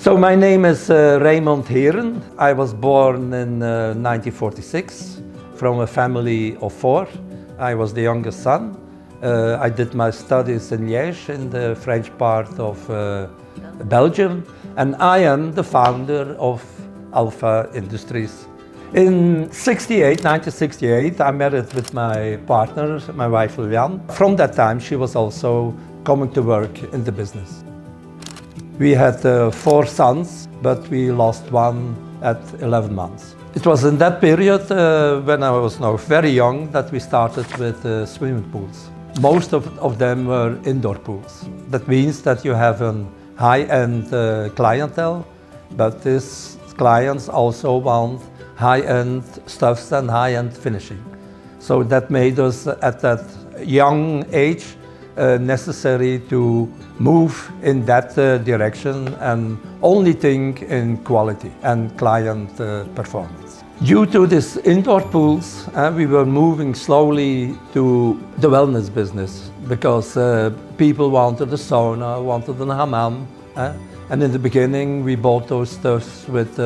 So my name is Raymond Heren. I was born in 1946 from a family of four. I was the youngest son. I did my studies in Liège in the French part of Belgium, and I am the founder of Alpha Industries. In 1968, I married with my partner, my wife Liliane. From that time, she was also coming to work in the business. We had four sons, but we lost one at 11 months. It was in that period, when I was now very young, that we started with swimming pools. Most of them were indoor pools. That means that you have a high-end clientele, but these clients also want high-end stuffs and high-end finishing. So that made us, at that young age, necessary to move in that direction and only think in quality and client performance. Due to these indoor pools, we were moving slowly to the wellness business because people wanted a sauna, wanted a hammam, and in the beginning we bought those stuffs with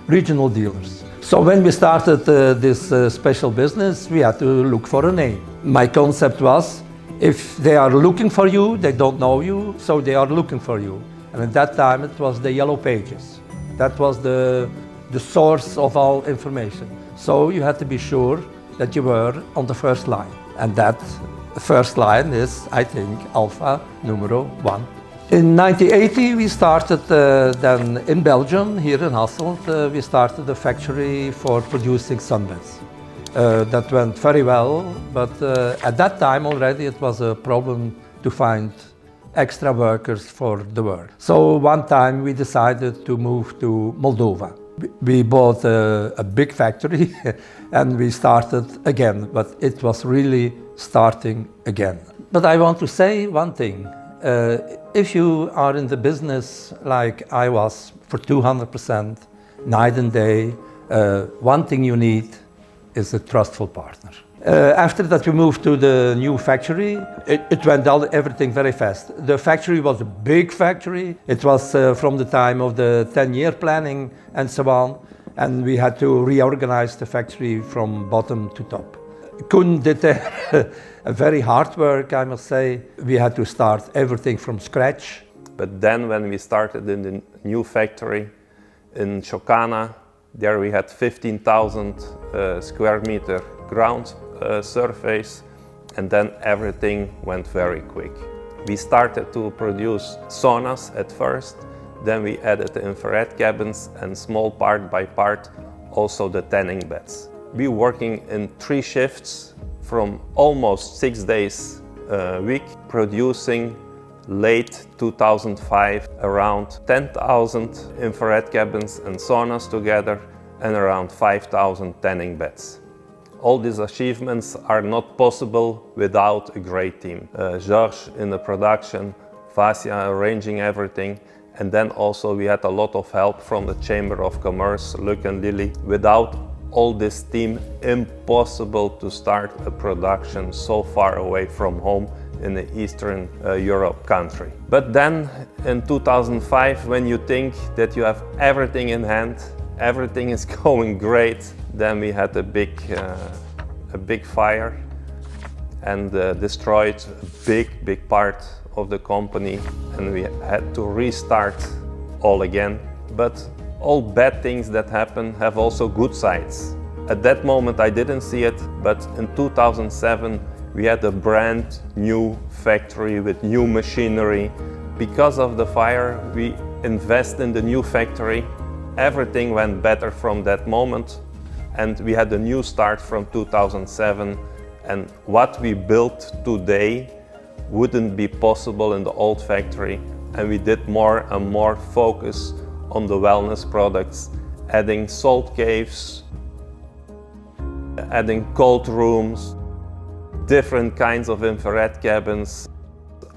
regional dealers. So when we started this special business, we had to look for a name. My concept was, if they are looking for you, they don't know you, so they are looking for you. And at that time it was the Yellow Pages. That was the source of all information. So you had to be sure that you were on the first line. And that first line is, I think, Alpha numero 1. In 1980 we started then in Belgium, here in Hasselt, we started a factory for producing sunbeds. That went very well, but at that time already it was a problem to find extra workers for the work. So one time we decided to move to Moldova. We bought a big factory and we started again, but it was really starting again. But I want to say one thing. If you are in the business like I was for 200%, night and day, one thing you need is a trustful partner. After that we moved to the new factory. It went everything very fast. The factory was a big factory. It was from the time of the 10-year planning and so on, and we had to reorganize the factory from bottom to top. Koen did a very hard work, I must say. We had to start everything from scratch. But then when we started in the new factory in Chocana, there we had 15,000 square meter ground surface, and then everything went very quick. We started to produce saunas at first, then we added the infrared cabins, and small part by part also the tanning beds. We were working in 3 shifts from almost 6 days a week, producing late 2005 around 10,000 infrared cabins and saunas together and around 5,000 tanning beds. All these achievements are not possible without a great team. Georges in the production, Vasia arranging everything, and then also we had a lot of help from the Chamber of Commerce, Luc and Lily. Without all this team, impossible to start a production so far away from home in the Eastern Europe country. But then in 2005, when you think that you have everything in hand, everything is going great, then we had a big fire and destroyed a big part of the company, and we had to restart all again. But all bad things that happen have also good sides. At that moment I didn't see it, but in 2007 we had a brand new factory with new machinery. Because of the fire, we invest in the new factory. Everything went better from that moment, and we had a new start from 2007, and what we built today wouldn't be possible in the old factory, and we did more and more focus on the wellness products, adding salt caves, adding cold rooms, different kinds of infrared cabins,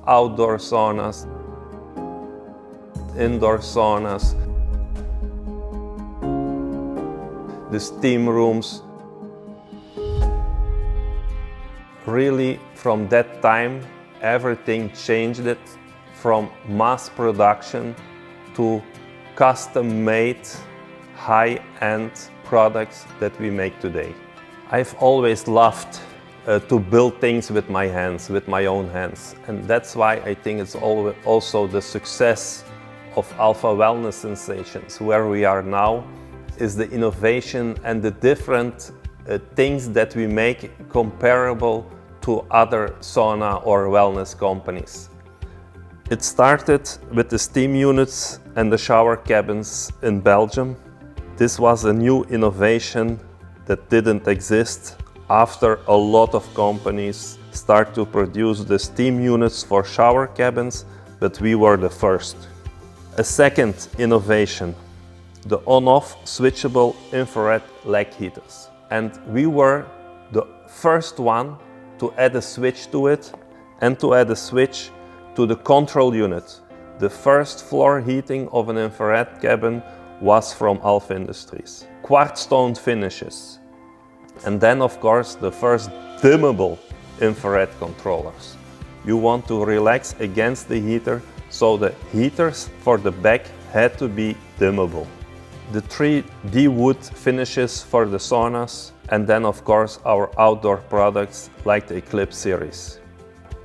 outdoor saunas, indoor saunas, the steam rooms. Really, from that time, everything changed it from mass production to custom-made, high-end products that we make today. I've always loved to build things with my hands, with my own hands. And that's why I think it's also the success of Alpha Wellness Sensations, where we are now, is the innovation and the different things that we make comparable to other sauna or wellness companies. It started with the steam units and the shower cabins in Belgium. This was a new innovation that didn't exist after a lot of companies start to produce the steam units for shower cabins, but we were the first. A second innovation, the on-off switchable infrared leg heaters. And we were the first one to add a switch to it and to add a switch to the control unit. The first floor heating of an infrared cabin was from Alpha Industries. Quartz stone finishes. And then of course the first dimmable infrared controllers. You want to relax against the heater, so the heaters for the back had to be dimmable. The 3D wood finishes for the saunas, and then of course our outdoor products like the Eclipse series.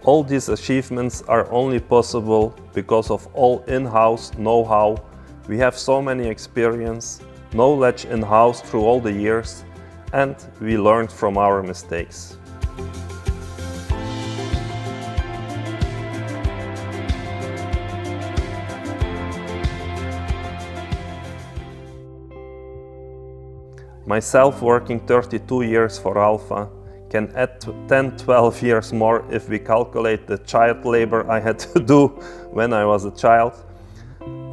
All these achievements are only possible because of all in-house know-how. We have so many experience, knowledge in-house through all the years, and we learned from our mistakes. Myself, working 32 years for Alpha, can add 10-12 years more if we calculate the child labor I had to do when I was a child.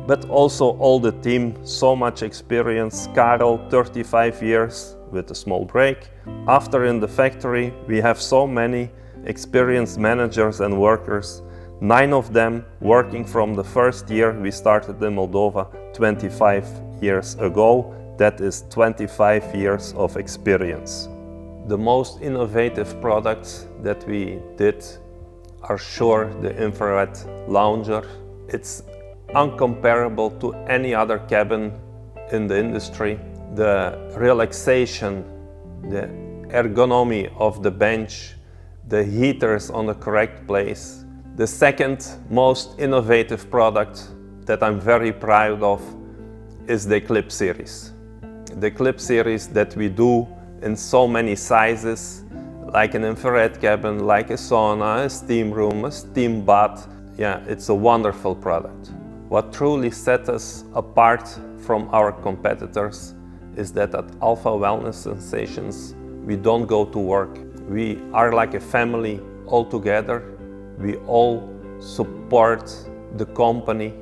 But also all the team, so much experience. Karel, 35 years with a small break. After in the factory, we have so many experienced managers and workers, 9 of them working from the first year we started in Moldova 25 years ago. That is 25 years of experience. The most innovative products that we did are sure the infrared lounger. It's uncomparable to any other cabin in the industry. The relaxation, the ergonomy of the bench, the heaters on the correct place. The second most innovative product that I'm very proud of is the Eclipse series. The Eclipse series that we do in so many sizes, like an infrared cabin, like a sauna, a steam room, a steam bath. Yeah, it's a wonderful product. What truly sets us apart from our competitors is that at Alpha Wellness Sensations, we don't go to work. We are like a family all together. We all support the company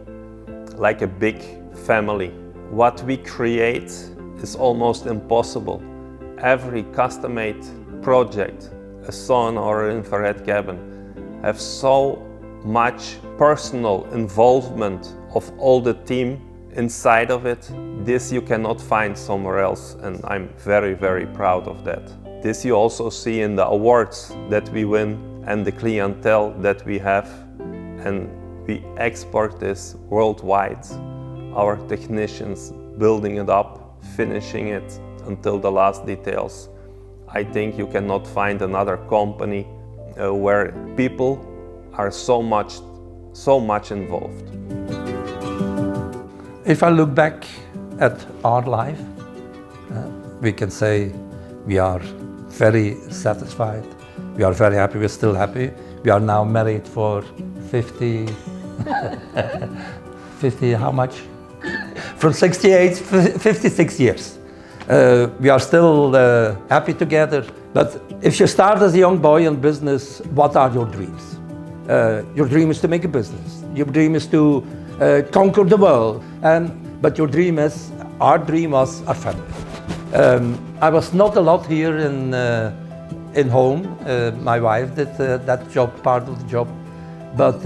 like a big family. What we create is almost impossible. Every custom-made project, a sauna or an infrared cabin, have so much personal involvement of all the team inside of it. This you cannot find somewhere else, and I'm very, very proud of that. This you also see in the awards that we win and the clientele that we have, and we export this worldwide. Our technicians building it up, finishing it until the last details. I think you cannot find another company where people are so much involved. If I look back at our life, we can say we are very satisfied. We are very happy. We're still happy. We are now married for 50, 50 how much? From 68, 56 years. We are still happy together. But if you start as a young boy in business, what are your dreams? Your dream is to make a business. Your dream is to conquer the world. But your dream is, our dream was a family. I was not a lot here in home. My wife did that job, part of the job. But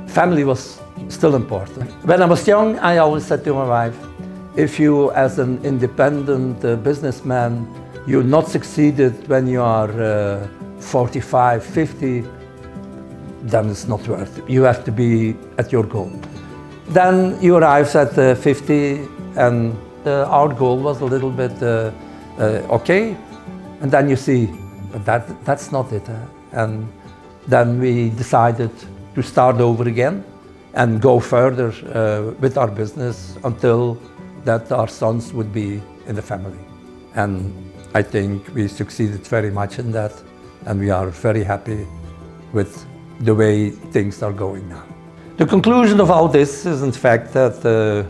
family was still important. When I was young, I always said to my wife, if you as an independent businessman, you not succeeded when you are 45, 50, then it's not worth it. You have to be at your goal. Then you arrive at 50, and our goal was a little bit okay. And then you see, that's not it. And then we decided to start over again and go further with our business until that our sons would be in the family. And I think we succeeded very much in that, and we are very happy with the way things are going now. The conclusion of all this is in fact that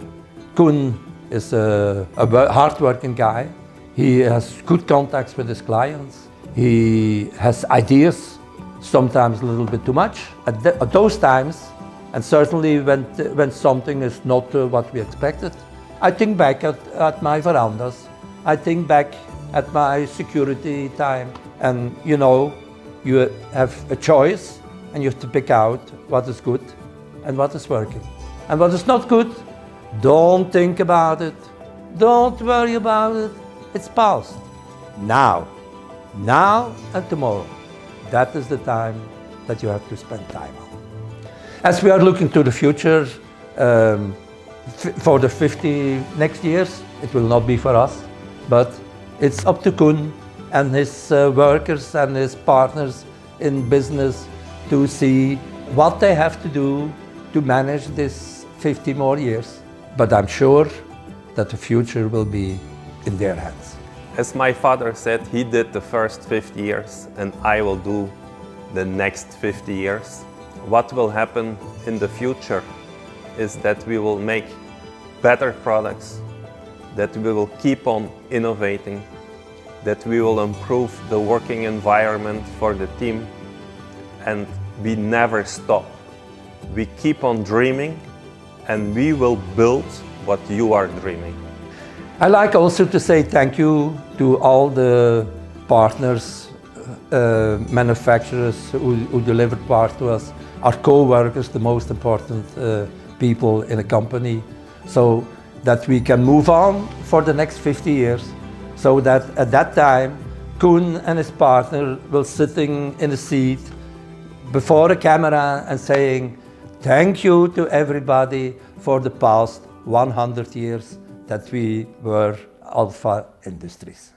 Koen is a hard-working guy. He has good contacts with his clients. He has ideas, sometimes a little bit too much. At those times, and certainly when something is not what we expected, I think back at my verandas. I think back at my security time, and you know, you have a choice and you have to pick out what is good and what is working. And what is not good, don't think about it. Don't worry about it. It's past. Now and tomorrow. That is the time that you have to spend time on. As we are looking to the future, for the 50 next years, it will not be for us, but it's up to Koen and his workers and his partners in business to see what they have to do to manage this 50 more years. But I'm sure that the future will be in their hands. As my father said, he did the first 50 years and I will do the next 50 years. What will happen in the future is that we will make better products, that we will keep on innovating, that we will improve the working environment for the team, and we never stop. We keep on dreaming and we will build what you are dreaming. I like also to say thank you to all the partners, manufacturers who delivered parts to us, our co-workers, the most important people in a company, so that we can move on for the next 50 years, so that at that time Koen and his partner will sitting in a seat before a camera and saying thank you to everybody for the past 100 years that we were Alpha Industries.